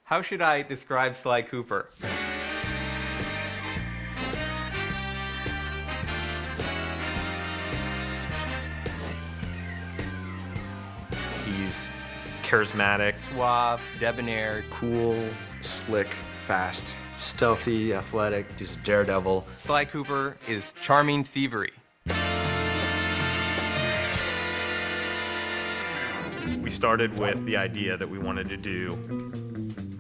How should I describe Sly Cooper? He's charismatic, suave, debonair, Cool, slick, fast, stealthy, athletic. He's a daredevil. Sly Cooper is charming thievery. We started with the idea that we wanted to do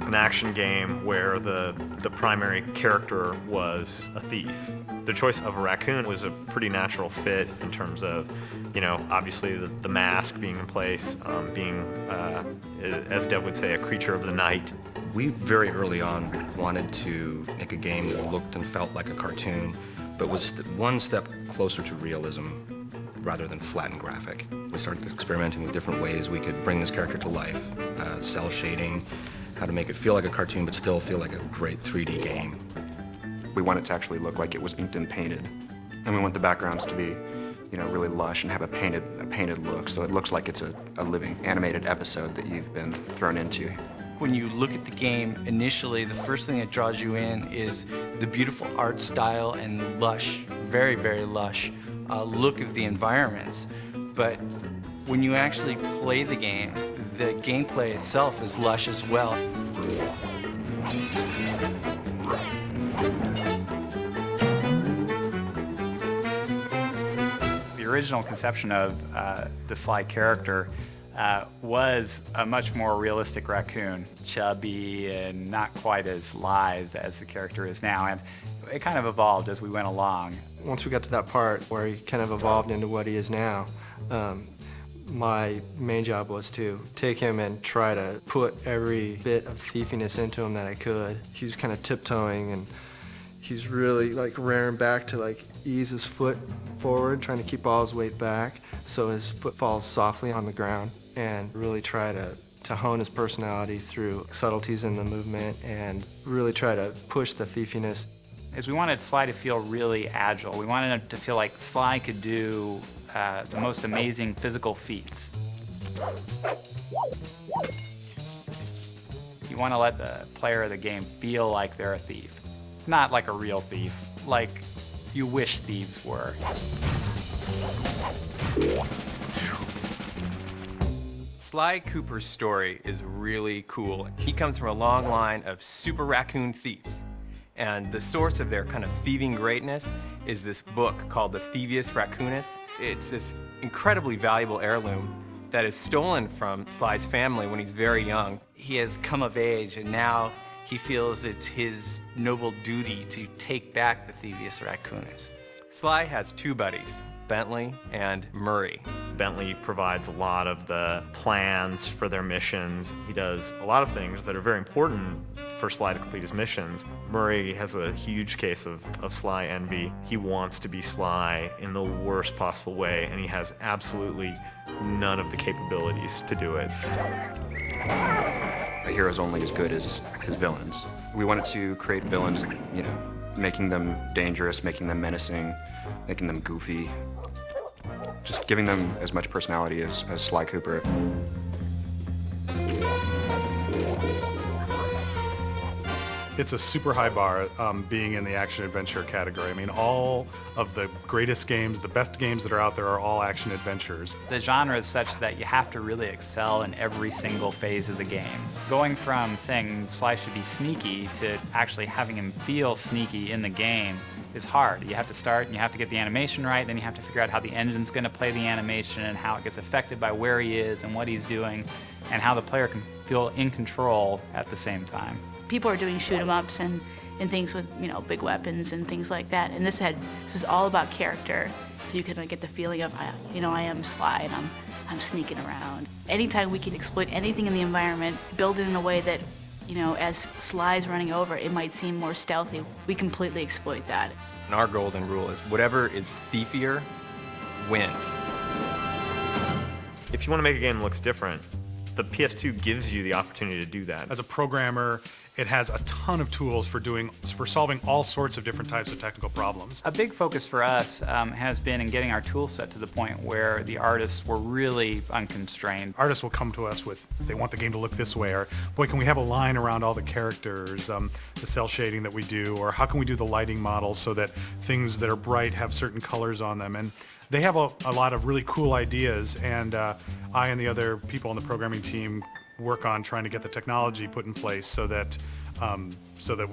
an action game where the primary character was a thief. The choice of a raccoon was a pretty natural fit in terms of, you know, obviously the mask being in place, being, as Dev would say, a creature of the night. We very early on wanted to make a game that looked and felt like a cartoon, but was one step closer to realism rather than flat and graphic. We started experimenting with different ways we could bring this character to life, cell shading, how to make it feel like a cartoon but still feel like a great 3D game. We want it to actually look like it was inked and painted, and we want the backgrounds to be, you know, really lush and have a painted look, so it looks like it's a living animated episode that you've been thrown into. When you look at the game, initially the first thing that draws you in is the beautiful art style and lush, very, very lush look of the environments. But when you actually play the gameplay itself is lush as well. The original conception of the Sly character was a much more realistic raccoon, chubby and not quite as lithe as the character is now, and it kind of evolved as we went along. Once we got to that part where he kind of evolved into what he is now, my main job was to take him and try to put every bit of thiefiness into him that I could. He was kind of tiptoeing, and he's really like rearing back to like ease his foot forward, trying to keep all his weight back so his foot falls softly on the ground, and really try to hone his personality through subtleties in the movement and really try to push the thiefiness. Is we wanted Sly to feel really agile. We wanted him to feel like Sly could do the most amazing physical feats. You want to let the player of the game feel like they're a thief. Not like a real thief, like you wish thieves were. Sly Cooper's story is really cool. He comes from a long line of super raccoon thieves. And the source of their kind of thieving greatness is this book called the Thievius Racconus. It's this incredibly valuable heirloom that is stolen from Sly's family when he's very young. He has come of age, and now he feels it's his noble duty to take back the Thievius Racconus. Sly has two buddies, Bentley and Murray. Bentley provides a lot of the plans for their missions. He does a lot of things that are very important for Sly to complete his missions. Murray has a huge case of Sly envy. He wants to be Sly in the worst possible way, and he has absolutely none of the capabilities to do it. A hero's only as good as his villains. We wanted to create villains, you know, making them dangerous, making them menacing, making them goofy. Just giving them as much personality as Sly Cooper. It's a super high bar being in the action-adventure category. I mean, all of the greatest games, the best games that are out there are all action-adventures. The genre is such that you have to really excel in every single phase of the game. Going from saying Sly should be sneaky to actually having him feel sneaky in the game is hard. You have to start and you have to get the animation right, then you have to figure out how the engine's going to play the animation and how it gets affected by where he is and what he's doing and how the player can feel in control at the same time. People are doing shoot-'em-ups and things with, you know, big weapons and things like that, and this is all about character, so you can get the feeling of, you know, I am Sly and I'm sneaking around. Anytime we can exploit anything in the environment, build it in a way that, you know, as Sly's running over, it might seem more stealthy. We completely exploit that. And our golden rule is whatever is thiefier wins. If you want to make a game that looks different, the PS2 gives you the opportunity to do that. As a programmer, It has a ton of tools for solving all sorts of different types of technical problems. A big focus for us has been in getting our tool set to the point where the artists were really unconstrained. Artists will come to us with, they want the game to look this way, or boy, can we have a line around all the characters, the cell shading that we do, or how can we do the lighting models so that things that are bright have certain colors on them. And they have a lot of really cool ideas, and I and the other people on the programming team work on trying to get the technology put in place so that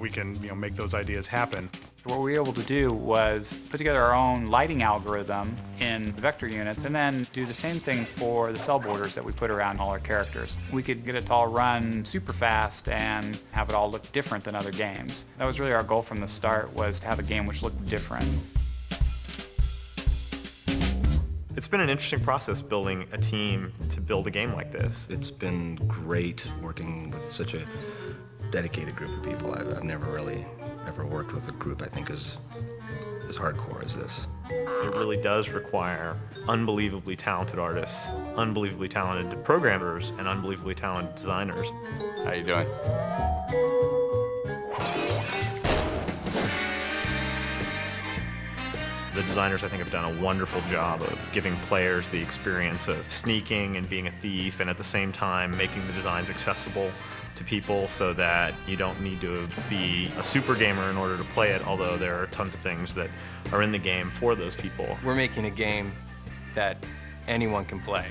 we can make those ideas happen. What we were able to do was put together our own lighting algorithm in vector units and then do the same thing for the cell borders that we put around all our characters. We could get it to all run super fast and have it all look different than other games. That was really our goal from the start, was to have a game which looked different. It's been an interesting process building a team to build a game like this. It's been great working with such a dedicated group of people. I've never really ever worked with a group I think as hardcore as this. It really does require unbelievably talented artists, unbelievably talented programmers, and unbelievably talented designers. How you doing? The designers, I think, have done a wonderful job of giving players the experience of sneaking and being a thief, and at the same time making the designs accessible to people so that you don't need to be a super gamer in order to play it, although there are tons of things that are in the game for those people. We're making a game that anyone can play.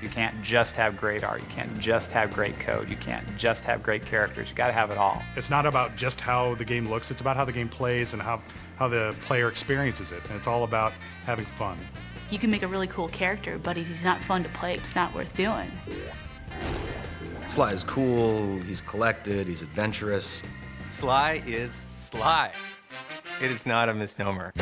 You can't just have great art, you can't just have great code, you can't just have great characters, you gotta have it all. It's not about just how the game looks, it's about how the game plays and how the player experiences it, and it's all about having fun. You can make a really cool character, but if he's not fun to play, it's not worth doing. Sly is cool, he's collected, he's adventurous. Sly is Sly. It is not a misnomer.